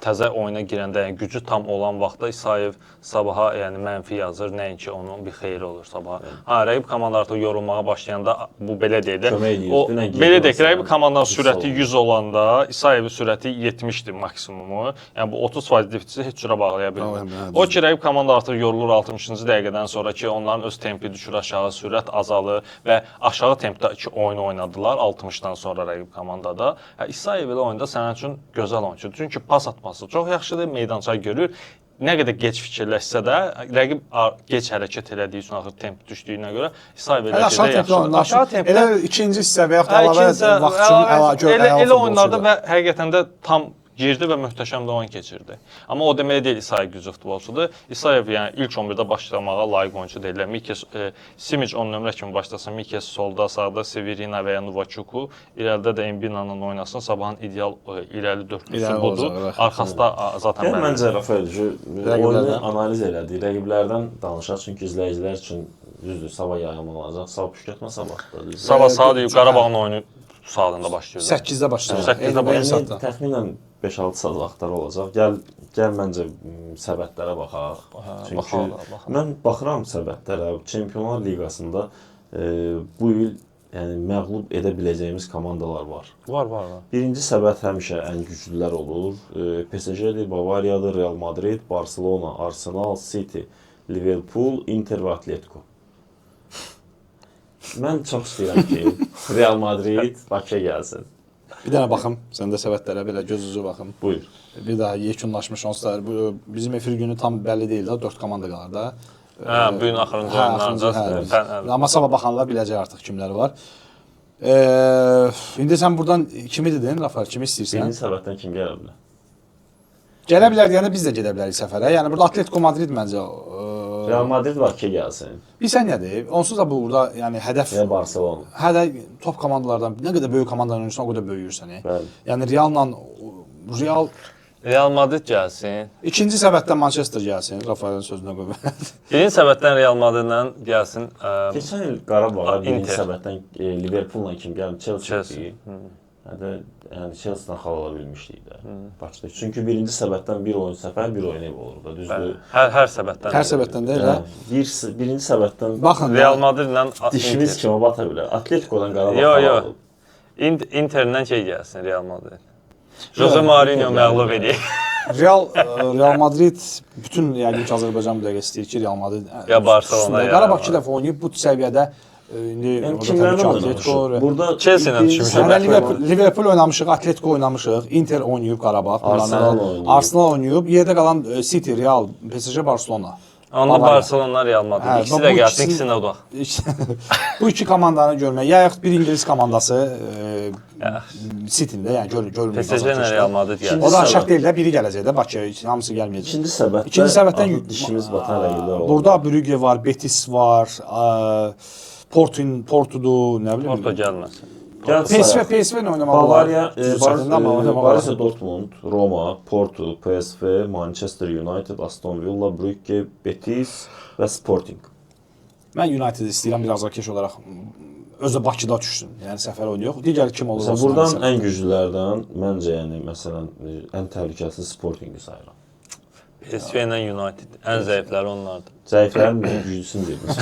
təzə oyuna girəndə, yəni gücü tam olan vaxtda İsayev Sabaha yəni mənfi yazır, nəinki onun bir xeyri olur Sabaha. Rəqib komanda artıq yorulmağa başlayanda bu belə deyək də, o belə deyək, rəqib komandanın sürəti 100 olanda İsayevin sürəti 70-dir maksimumu. Yəni bu 30% defisiti heç cürə bağlaya bilmir. O ki, rəqib komanda artıq yorulur 60-cı dəqiqədən sonra ki, onların öz tempi düşür aşağı, sürət azalır və aşağı tempdə ki, oyunu oynadılar 60-dan sonra rəqib komandada. İsayev belə oyunda sənin üçün gözəl oyunçudur. Çünki pas atması çox yaxşıdır, meydança görür. Nə qədər gec fikirləşsə də, rəqib gec hərəkət elədiyi üçün axır temp düşdüyünə görə İsayev elə yaxşıdır. Aşağı tempdə elə ikinci hissə və yaxud da əlavə vaxt üçün elə oyunlarda və həqiqətən də tam girdi və möhtəşəm də oyun keçirdi. Amma o demək deyil İsayev güclü futbolçudur. İsayev yəni ilk 11-də başlamağa layiq oyunçu deyil. Mikes Simic 10 nömrə kimi başlasın, Mikes solda, sağda Severina və ya Nuvaçuku, irəlidə də Embina'nın oynasın. Sabahın ideal irəli dörtlüsü budur. Arxasında zaten mən məncə Rafael oyunu analiz elədi. Rəqiblərdən danışaq çünki izləyicilər üçün düzdür, Sabah yayılmalanacaq. Sabah püşkətmə Sabahdır. Sabah saat Qarabağın oyunu saatında başlayır. 8-də başlayır. 8-də başlayır. Təxminən 5-6 saat vaxtları olacaq. Gəl məncə səbətlərə baxaq. Çünki mən baxıram səbətlərə. Çempionlar Liqasında bu il yəni məğlub edə biləcəyimiz komandalar var. Var. Birinci səbət həmişə ən güclülər olur. PSG-dir, Bavariyadır, Real Madrid, Barcelona, Arsenal, City, Liverpool, Inter və Atletico. Mən çox istəyirəm ki, Real Madrid Bakıya gəlsin. Bir dənə baxım, səndə səbətlərə belə göz-üzü baxım. Buyur. Bir daha yekunlaşmış onsuzlar. Bizim efir günü tam bəlli deyil də, 4 komanda qalır da. Bu gün axırıncı oyunlarında. Amma sabah baxanlar biləcək artıq kimləri var. İndi sən buradan kimi dedin, Rafael, kimi istəyirsən? Birinci səbətdən kim gələ bilər? Gələ bilər deyəndə biz də gedə bilərik səfərə. Yəni burada Atletico Madrid məncə Real Madrid Bakıya gəlsin. Bilsən nədir? Onsuz da burada yəni hədəf Ya Barcelona. Hədə top komandalardan nə qədər böyük komandaların oyuncusu o qədər böyüyürsən. Bəli. Yəni Real Madrid gəlsin. İkinci səbətdən Manchester gəlsin, Rafaelin sözünə qoy. Birinci səbətdən Real Madridlə gəlsin. Keçən il Qarabağa birinci səbətdən Liverpoolla kim gəldi? Chelsea. Yəni Chelsea-dən xal ala bilmişdik də Bakıda. Çünki birinci səbətdən bir oyun səfər, bir oyun ev olur da, düzdür? Hər səbətdən. Hər səbətdən deyil hə? Birinci səbətdən baxın Real Madridlə dişimiz kimi bata bilər. Atletico'dan Qarabağa xal alıb. Interdən gəlsin Real Madrid. Jose Mourinho məğlub edir. Real Madrid bütün yəqin ki Azərbaycan bir dəqiqə istəyir ki, Real Madrid ya Barcelona Qarabağ iki dəfə oynayıb bu səviyyədə İndi Yəni orada kimlərlə təbii ki, oynamışıq? Atletico, Burada Chelsea-lə birinci düşmüşük. Hələ səbəb Liverpool oynamışıq, Atletico oynamışıq, Inter oynayıb Qarabağ, Arsenal oynayıb. Arsenal oynayıb, yerdə qalan City, Real, PSG, Barcelona. Onda Bavariya. Barcelona, Real Madrid. Hə, İkisi bu də gəlsin, ikisini- ikisinə udaq. Bu iki komandanı görmək, ya yaxud bir İngilis komandası City-də, yəni görülmək. PSG ilə Real Madrid gəlsin. O da şək deyil də, biri gələcək də Bakıya, hamısı gəlməyəcək. İkinci səbəbdə İkinci səbəbdən artıq dişimiz batan rəqiblər oldu. Burada Brügge var, Betis var, Portu'dur, nə bilim. Porto gəlməsin. PSV ilə oynamalı. Bavariya, Bavariya, Borussia Dortmund, Roma, Porto, PSV, Manchester United, Aston Villa, Brugge, Betis və Sporting. Mən United istəyirəm bir azarkeş olaraq özü Bakıda düşsün. Yəni səfər oynayıq. Digər kim olur? Məsələn, buradan ən güclülərdən məncə, yəni məsələn, ən təhlükəsi Sportingi sayıram. PSV ilə United ən zəifləri onlardır. Zəiflərin ən güclüsünü deyirmiş.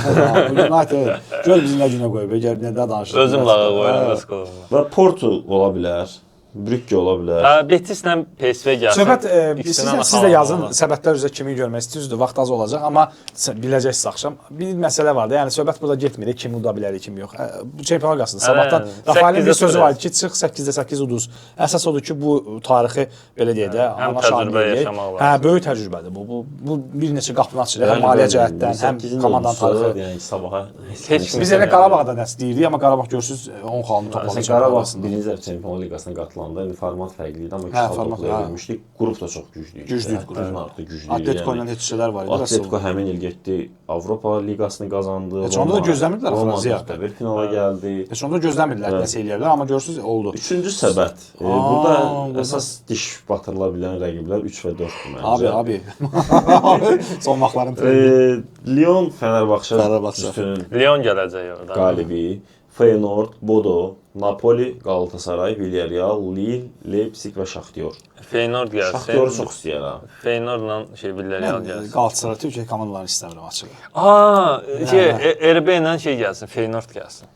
United gör bizi nə günə qoyub, əgər nə də danışır. Özüm lağa qoyuram öz qolumla. Və Porto ola bilər, Brugge ola bilər. Betislə PSV gəlsin. Söhbət İkisindən siz də yazın, xalanlar. səbətlər üzrə kimi görmək istəyirsiniz, vaxt az olacaq, amma biləcəksiniz axşam. Bir məsələ var da, yəni söhbət burada getmir, kim uda bilər, kim yox. Bu çempionlar qasında sabahdan Rafaelin bir sözü var ki, çıx 8-də 8 uduz. Əsas odur ki, bu tarixi belə deyək də, həm təcrübə yaşamaq lazım. Hə, böyük təcrübədir bu. Bu bir neçə qapını açır, həm maliyyə cəhətdən, həm komandanın tarixi. Yəni sabaha Heç Biz elə Qarabağda nəsə deyirdik, amma Qarabağ görürsüz 10 xalını topladı. Qarabağ birinci dəfə Çempionlar Liqasına qatılanda indi format fərqli idi, amma iki xal format, toplaya bilmişdik. Qrup da çox güclü idi. Güclü idi, Həddən artıq güclü idi. Atletico ilə heç şeylər var idi. Atletico həmin il getdi Avropa Liqasını qazandı. Heç onda da gözləmirdilər Fransiya. Bir finala gəldi. Heç onda gözləmirdilər nəsə eləyərlər, amma görürsüz oldu. Üçüncü səbət. Burada əsas diş batırıla bilən rəqiblər 3 və 4-dür məncə. Abi. Son vaxtların trendi. Lyon Fenerbahçe Fenerbahçe. üstünün Lyon gələcək orada. qalibi. Feyenoord, Bodo, Napoli, Galatasaray, Villarreal, Lille, Leipzig və Şaxtyor. Feyenoord gəlsin. Şaxtyoru çox istəyirəm. Feyenoordla Villarreal gəlsin. Galatasaray Türkiyə komandalarını istəmirəm açığı. RB ilə gəlsin, Feyenoord gəlsin.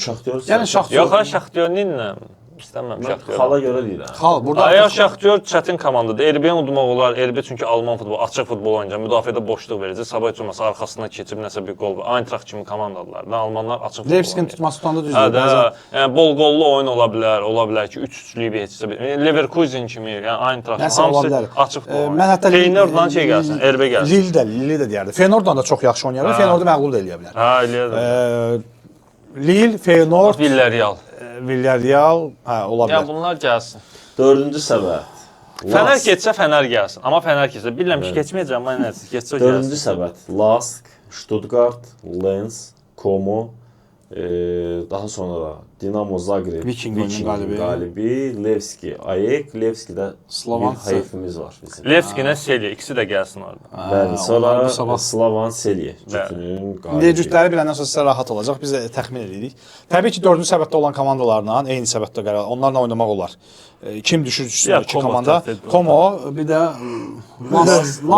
Şaxtyor. Yəni Şaxtyor. Yox, Şaxtyorla istəmirəm Şaxtyor. Xala görə deyirəm. Xal burada Aya Şaxtyor çətin komandadır. RB-yə udmaq olar. RB çünki Alman futbolu, açıq futbol oynayacaq. Müdafiədə boşluq verəcək. Sabah üçün məsəl arxasına keçib nəsə bir qol. Eintracht kimi komandadılar da. Almanlar açıq futbol. Leipzigin tutması tutanda düzdür. Hə, Bəzən yəni bol qollu oyun ola bilər ki, 3-3lük bir heçsə. Leverkusen kimi, yəni Eintracht Nəsə ola hamısı bilər. açıq futbol. Mən hətta Feyenoordla gəlsin, RB gəlsin. Lille də deyərdi. Feyenoordla da çox yaxşı oynayır. Feyenoordu məğlub da eləyə bilər. Hə, eləyir. Lille, Feyenoord, Villarreal. Villarreal, hə, ola Ya bilər. bunlar gəlsin. Dördüncü səbət. Fənər keçsə Fənər gəlsin. Amma Fənər keçsə, bilirəm ki, keçməyəcəm, amma nəsə keçsə o Dördüncü gəlsin. səbət. Lask, Stuttgart, Lens, Como, daha sonra Dinamo Zagreb, Viking'in qalibi, Levski, Ayek, Levskidə Slovan bir hayfimiz var bizim. Levski-nə Selye, ikisi də gəlsin orada. Bəli, onlar bu sonra sabah- Slavan Selye cütünün qalibi. Necütləri biləndən sonra sizə rahat olacaq. Biz də təxmin edirik. Təbii ki, 4-cü səbətdə olan komandalarla eyni səbətdə qərar, onlarla oynamaq olar. Kim düşür Ya, iki Como komanda? təhdid. Como, bir də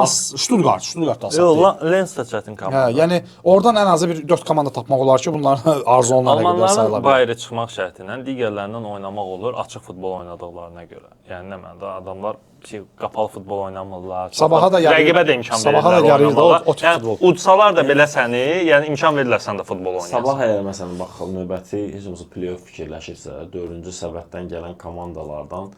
Stuttgart Yox, Lens də çətin Hə, komanda. yəni oradan ən azı bir 4 komanda tapmaq olar ki, bunlar arzu olunan rəqiblər sayıla Almanların bilər. bayırı çıxmaq şərtilə digərlərindən oynamaq olur, açıq futbol oynadıqlarına görə. Yəni nə məndə adamlar qapalı futbol oynamırlar. Sabaha da yarıyır. Rəqibə də imkan Sabaha da verirlər yarıyır da oynamağa. o tip futbol. Yəni udsalar da belə səni, yəni imkan verirlər sən də futbol oynayasan. Sabah əgər məsələn bax növbəti heç olmasa play-off fikirləşirsə, 4-cü səbətdən gələn komandalardan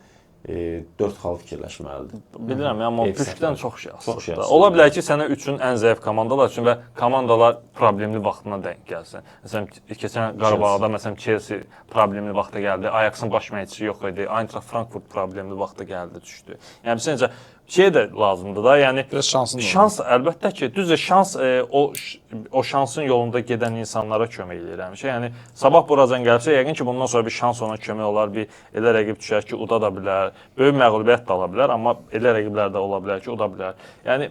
4 xal fikirləşməlidir. Bilirəm, amma Ev püşkdən səfəri. çox şey Çox şey asılıdır. asılıdır. Ola bilər ki, sənə üçün ən zəif komandalar üçün və komandalar problemli vaxtına denk gəlsin. Məsələn, keçən Qarabağda məsələn Chelsea problemli vaxta gəldi, Ajaxın baş məşqçisi yox idi, Eintracht Frankfurt problemli vaxta gəldi, düşdü. Yəni bizcə şey də lazımdır da, yəni Biraz şansın da şans əlbəttə ki, düzdür, şans o şansın yolunda gedən insanlara kömək edir həmişə. Yəni sabah buracan gəlsə, yəqin ki, bundan sonra bir şans ona kömək olar, bir elə rəqib düşər ki, uda da bilər, böyük məğlubiyyət də ala bilər, amma elə rəqiblər də ola bilər ki, uda bilər. Yəni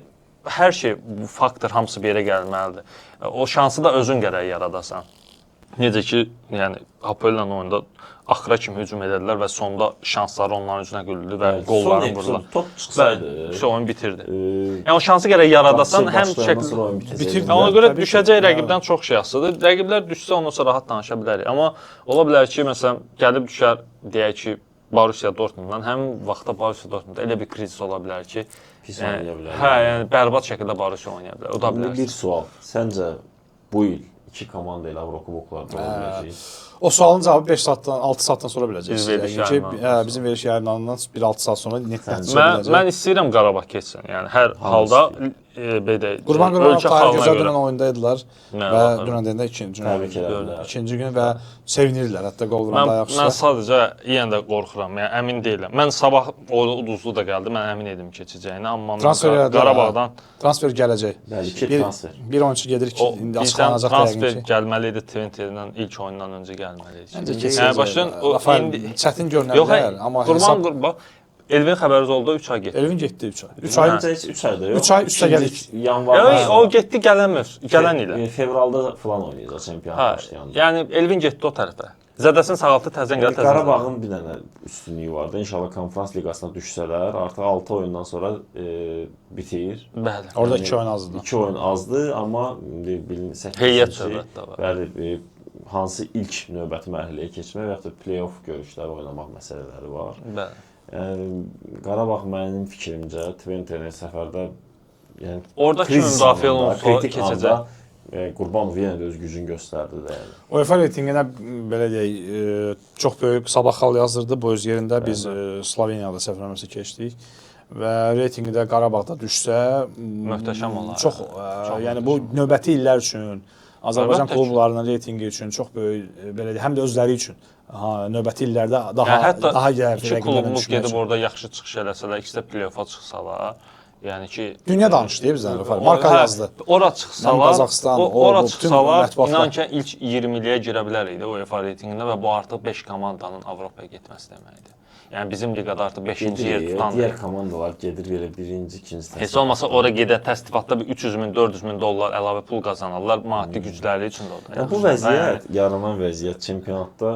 hər şey, bu faktor hamısı bir yerə gəlməlidir. O şansı da özün gərək yaradasan. Necə ki, yəni Apoel'lə oyunda axıra kimi hücum edədilər və sonda şansları onların üzünə güldü və qolları vurdular. Top çıxsaydı, oyun bitirdi. Yəni o şansı gərək yaradasan, həm şəkil bitirdi. ona görə Təbii ki. düşəcək rəqibdən çox şey asılıdır. Rəqiblər düşsə ondan sonra rahat danışa bilərik. Amma ola bilər ki, məsələn, gəlib düşər deyək ki, Borussia Dortmunddan həmin vaxtda Borussia Dortmundda elə bir krizis ola bilər ki, pis oynaya bilər. hə, yəni bərbad şəkildə Borussia oynaya bilər. O da bilər. Bir sual. Səncə bu il iki komanda ilə Avrokuboklarda ola biləcək. O sualın cavabı 5 saatdan, 6 saatdan sonra biləcəksiniz. Biz veriliş Yəqin ki, yayınlanandan bizim veriliş yayınlanandan 1-6 saat sonra net nəticə Mən biləcək. istəyirəm Qarabağ keçsin. Yəni hər halda belə Qurban Qurbanov ölkə Tahir xalqına gözəl görə. dünən oyundaydılar Nə və baxıram. dünən deyəndə ikinci Təbrik gün, edirlər. ikinci gün və sevinirlər. Hətta qol vuranda Mən ayaqüstə. sadəcə yenə də qorxuram. Yəni əmin deyiləm. Mən sabah o uduzlu da gəldi. Mən əmin idim keçəcəyinə, amma Transfer mən elədilər, Qarabağdan Transfer gələcək. Bəli, iki Bir, transfer. bir oyunçu gedir ki, indi bilsən açıqlanacaq transfer yəqin ki. gəlməli idi Twente-dən ilk oyundan öncə gəlməli idi. Məncə Yəni keçəcək. başdan o Rafael indi çətin görünə yox, bilər, amma Qurban hesab Qurban Elvin xəbəriniz oldu 3 ay getdi. Elvin getdi 3 ay. 3 ay Məncə heç 3 ayda yox. 3 ay üstə gəlir. Yanvarda. Yəni o getdi gələn ilə. Fevralda falan oynayacaq çempionat Hə, başlayanda. yəni Elvin getdi o tərəfə. Zədəsini sağaltdı, təzən gəldi, təzən. Qarabağın bir dənə üstünlüyü vardı. İnşallah konferans liqasına düşsələr, artıq 6 oyundan sonra bitir. Bəli. Orada 2 oyun azdı. 2 oyun azdı, amma indi bilinsə Heyət söhbət də var. Bəli, hansı ilk növbəti mərhələyə keçmək və ya da play-off görüşləri oynamaq məsələləri var. Bəli. Yəni Qarabağ mənim fikrimcə Twente-nin səfərdə yəni Orada kim kriz müdafiə zamanında, olunsa kritik keçəcək. anda, Qurbanov yenə də öz gücünü göstərdi də. Yəni. UEFA reytinginə belə deyək, çox böyük Sabah xal yazdırdı. Bu öz yerində biz Sloveniyada səfərləməsi keçdik və reytinqdə Qarabağda düşsə Möhtəşəm olar. Çox, yəni bu növbəti illər üçün Azərbaycan Əlbəttə ki. klublarının reytinqi üçün çox böyük belə deyək, həm də özləri üçün növbəti illərdə daha Yəni hətta daha gərək iki klubumuz gedib orada yaxşı çıxış eləsələr, ikisi də play-offa çıxsalar, yəni ki dünya danışdı bizdən Rafael. Marka yazdı. Ora Həm çıxsalar, Qazaxıstan, ora bütün çıxsalar, mətbuatlar. inan ki ilk 20-liyə girə bilər idi UEFA reytinqində və bu artıq 5 komandanın Avropaya getməsi deməkdir. Yəni bizim liqada artıq 5-ci yer tutan. Digər komandalar gedir belə birinci, ikinci təsdiq. Heç olmasa ora gedə təsdiqatda bir 300 min, 400 min dollar əlavə pul qazanırlar, maddi gücləri üçün də orada. Yəni bu vəziyyət, yaranan vəziyyət çempionatda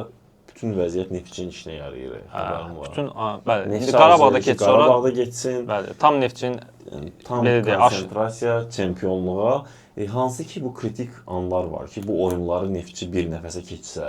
bütün vəziyyət Neftçinin işinə yarayır. Xəbərim var. Bütün bəli, indi Neftçi Qarabağda arzusu ki, keçsə ora Qarabağda getsin. bəli, tam Neftçinin Tam belə deyək, konsentrasiya, çempionluğa. Hansı ki bu kritik anlar var ki, bu oyunları Neftçi bir nəfəsə keçsə,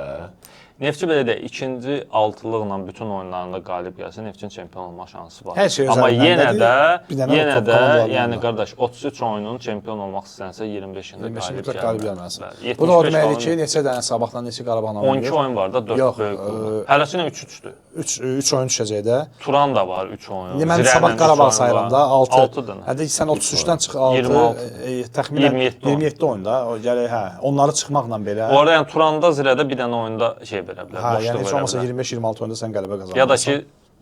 Neftçi belə deyək, ikinci altılıqla bütün oyunlarında qalib gəlsə, Neftçinin çempion olma şansı var. Hər şey Amma özəlindən bir dənə yenə top də, komandalarından yəni da. qardaş, 33 oyunun çempion olmaq istənsə 25-də 25-də qalib qalib gəlməlisən. gəlməlisən. Bu da o deməkdir ki, neçə dənə Sabahla, neçə Qarabağla 12 oyun var da 4 Yox, böyük klub. Hərəsinə 3-3-dür. 3 oyun düşəcək də. Turan da var 3 oyun. İndi mən Zirənin Sabah üç Qarabağ oyunu sayıram var. da 6. 6 dənə. Hətta sən 33-dən çıx 6, 26. təxminən 27 oyun. 27 oyunda. O gəlir, hə, onları çıxmaqla belə. Orada yəni Turanda, Zirədə bir dənə oyunda şey verə bilər, Hə, boşluq yəni heç verə olmasa bilər. 25-26 oyunda sən qələbə qazanırsan. Ya da ki,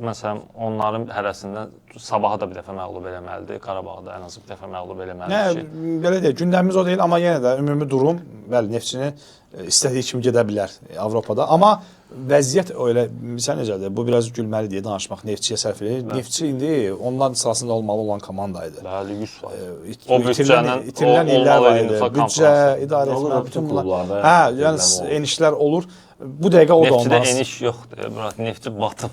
məsələn, onların hərəsindən Sabahı da bir dəfə məğlub eləməlidir, Qarabağı da ən az bir dəfə məğlub Nə, eləməlidir ki, belə deyək, gündəmimiz o deyil, amma yenə də ümumi durum, bəli, Neftçinin istədiyi kimi gedə bilər Avropada. Amma vəziyyət elə, bilsən necədir, bu biraz gülməli deyə danışmaq Neftçiyə sərf edir. Neftçi indi onların sırasında olmalı olan komandaydı. bəli 100%. O büdcənin itirilən illər var olmalı idi. UEFA Büdcə, konfransı. idarə Olur etmə, da bütün bütün bunlar. klublarda Hə, itirilən yəni olur. enişlər olur. Bu dəqiqə o da Neftçidə olmaz. eniş yoxdur, Murat. Neftçi batıb.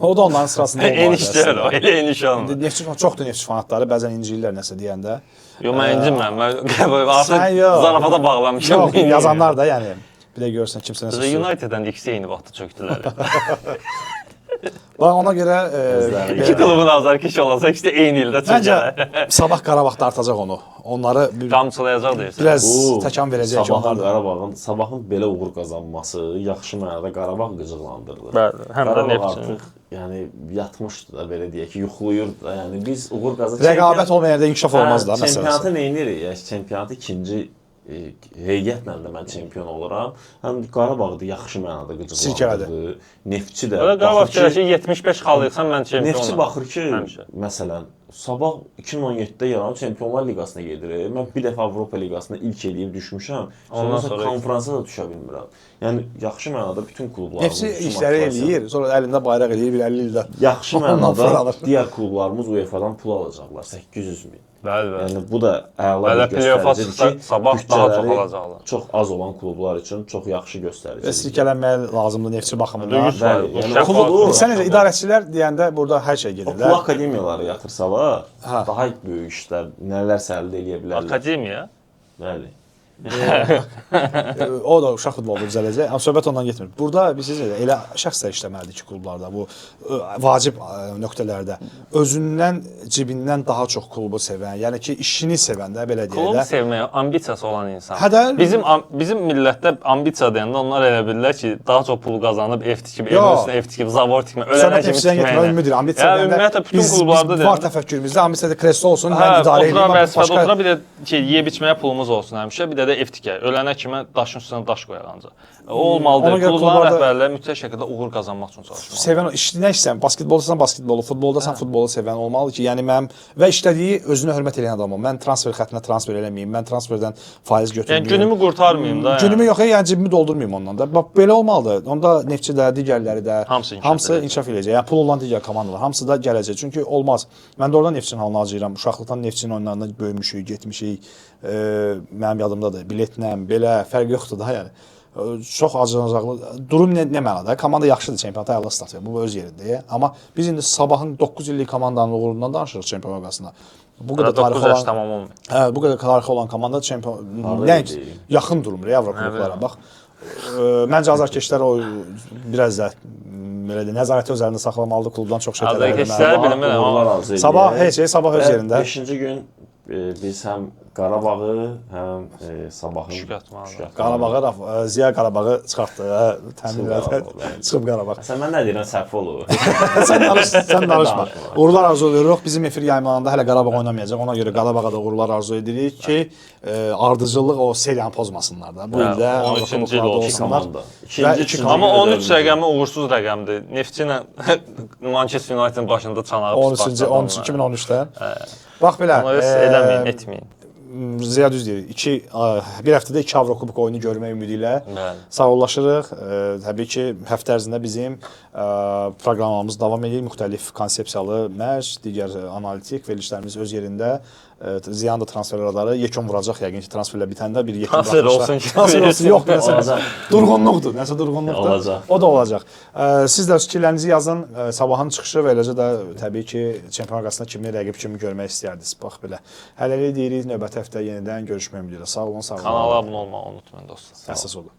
O da onların sırasında olmalı. Eniş deyil, o elə eniş olmur. Neftçi çoxdur Neftçi fanatları, bəzən inciyirlər nəsə deyəndə. Yox, mən incimirəm. Mən Sən artıq yox. zarafata bağlamışam. Yox, yazanlar da yəni bir də görsən kimsə nəsə. United-dən də ikisi eyni vaxtda çökdülər. Bax ona görə İki klubun azarkeş olacaq, ikisi eyni ildə çökdülər. məncə Sabah Qarabağda artacaq onu. Onları Qamçılayacaq deyirsən. biraz Bu, təkan verəcək ki, onlar Sabahın, da. Qarabağın, Sabahın belə uğur qazanması yaxşı mənada Qarabağ qıcıqlandırdı. Bəli, həm də Qarabağ Neftçinin. artıq yəni yatmışdı da belə deyək ki, yuxulayırdı da. Yəni biz uğur qazanacağıq. Rəqabət olmayan yerdə inkişaf olmaz da məsələsi. Çempionatı nə edirik? Yəni çempionatı ikinci heyətlə də mən çempion oluram. Həm Qarabağda yaxşı mənada qıcıqlandırdı. Neftçi də Qarabağ ki 75 xalıysan mən çempion Neftçi olaram. baxır ki, Həmişə. məsələn, Sabah 2017-də yaranıb Çempionlar Liqasına gedir. Mən bir dəfə Avropa Liqasında ilk eləyib düşmüşəm. Ondan sonra konfransa da düşə bilmirəm. Yəni yaxşı mənada bütün klublarımız Neftçi işləri eləyir, sonra əlində bayraq eləyir bir 50 ildə. Yaxşı Ondan mənada fırlanır. digər klublarımız UEFA-dan pul alacaqlar 800 min. Bəli, bəli. Yəni bu da əla Hələ bir play-offa göstəricidir çıxsa ki, Sabah daha çox bütçələri alacaqlar. çox az olan klublar üçün çox yaxşı Və göstəricidir. silkələnməyə lazımdır Neftçi baxımından. Yüz Bəli, faiz. yəni Şəffaf klub- olur. Sən necə idarəçilər deyəndə burada hər şey O gedir pul də. akademiyaları yatırsalar, Hə. daha böyük işlər, nələrsə əldə edə bilərlər. Akademiya. Bəli. O da uşaq futbolu düzələcək. Amma söhbət ondan getmir. Burada bilirsiniz elə şəxslər işləməlidir ki, klublarda bu vacib nöqtələrdə özündən, cibindən daha çox klubu sevən, yəni ki, işini sevən də belə deyək Klubu də. sevməyə ambisiyası olan insan. Hə də- Bizim millətdə ambisiya deyəndə onlar elə bilirlər ki, daha çox pul qazanıb ev tikib, evin Yox. üstünə ev tikib, zavod tikmə, ölənə Söhbət kimi hepsindən tikməklə. getmir, ümid edirəm. Ambisiya Yəni, ümumiyyətlə bütün klublarda var təfəkkürümüzdə ambisiya kresto olsun, mən Hə, idarə otura edeyim. vəzifədə otura, bir də ki, yeyib içməyə pulumuz olsun həmişə, bir də ev tikək. Ölənə kimi daşın üstünə daş qoyaq ancaq. O Ona olmalıdır. görə Klubların klublarda- rəhbərləri mütləq şəkildə uğur qazanmaq üçün çalışmalıdır. Sevən nə istəyirsən, basketboldasan basketbolu, futboldasan futbolu sevən olmalı ki, yəni mənim və işlədiyi özünə hörmət edən adamam. Mən transfer xəttinə transfer eləməyim, mən transferdən faiz götürməyim. Yəni günümü qurtarmayım da. Günümü yox, yəni cibimi doldurmayım ondan da. Bax belə olmalıdır. Onda Neftçi də, digərləri də Hamısı inkişaf edəcək. Yəni pul olan digər komandalar hamısı da gələcək. Çünki olmaz. Mən də oradan Neftçinin halına acıyıram. Uşaqlıqdan Neftçinin oyunlarında böyümüşük, getmişik. Mənim yadımdadır. Biletlə belə fərq yoxdur da, yəni. Çox acınacaqlı. Durum nə mənada? Komanda yaxşıdır, çempionata əla start verir. Bu öz yerində. Amma biz indi Sabahın 9 illik komandanın uğurundan danışırıq çempion liqasında. Bu qədər 9 tarixi yaş olan, tamam olmuyor. hə, bu qədər tarixi olan komanda çempion nə yaxın durmur Avropa klublara bax. Məncə azarkeşlər o biraz da belə də nəzarəti özlərində saxlamalıdır, klubdan çox şey tələb Azarkeşlər etməlidir. bilmirəm amma Sabah heç şey Sabah öz yerində. 5-ci gün biz həm Qarabağı, həm Sabahın Şükatmalıdır. Qarabağı, Ziya Qarabağı çıxartdı, təmin elədi. Çıxıb Qarabağ. Sən mən nə deyirəm, səhv olur. Sən danışma. Uğurlar arzu edirik. Bizim efir yayımlarında hələ Qarabağ oynamayacaq. Ona görə Qarabağa da uğurlar arzu edirik ki, ardıcıllıq o seriyanı pozmasınlar da. Bu ildə 13-cü il olsunlar. komanda. Və iki komanda. Amma 13 rəqəmi uğursuz rəqəmdir. Neftçi ilə Manchester United-in başında çanağı 2013-də. Bax belə. Ona görə eləməyin, etməyin. Ziya düz deyir. Bir həftədə 2 Avrokubok oyunu görmək ümidi ilə Bəli. sağollaşırıq. Təbii ki, həftə ərzində bizim proqramımız davam edir. Müxtəlif konsepsiyalı məşq, digər analitik verilişlərimiz öz yerində. Ziyan da transfer radarı yekun vuracaq yəqin ki, transferlə bitəndə bir yekun Transfer olsun ki. Transfer olsun, yox, nəsə Olacaq. durğunluqdur, nəsə durğunluqdur. Olacaq. O da olacaq. Siz də fikirlərinizi yazın. Sabahın çıxışı və eləcə də təbii ki, çempion liqasında kimi rəqib kimi görmək istəyərdiniz. Bax belə. Hələlik deyirik, növbəti həftə yenidən görüşmək ümidi ilə. Sağ olun, sağ olun. Kanala abunə olmağı unutmayın dostlar. Əsas odur.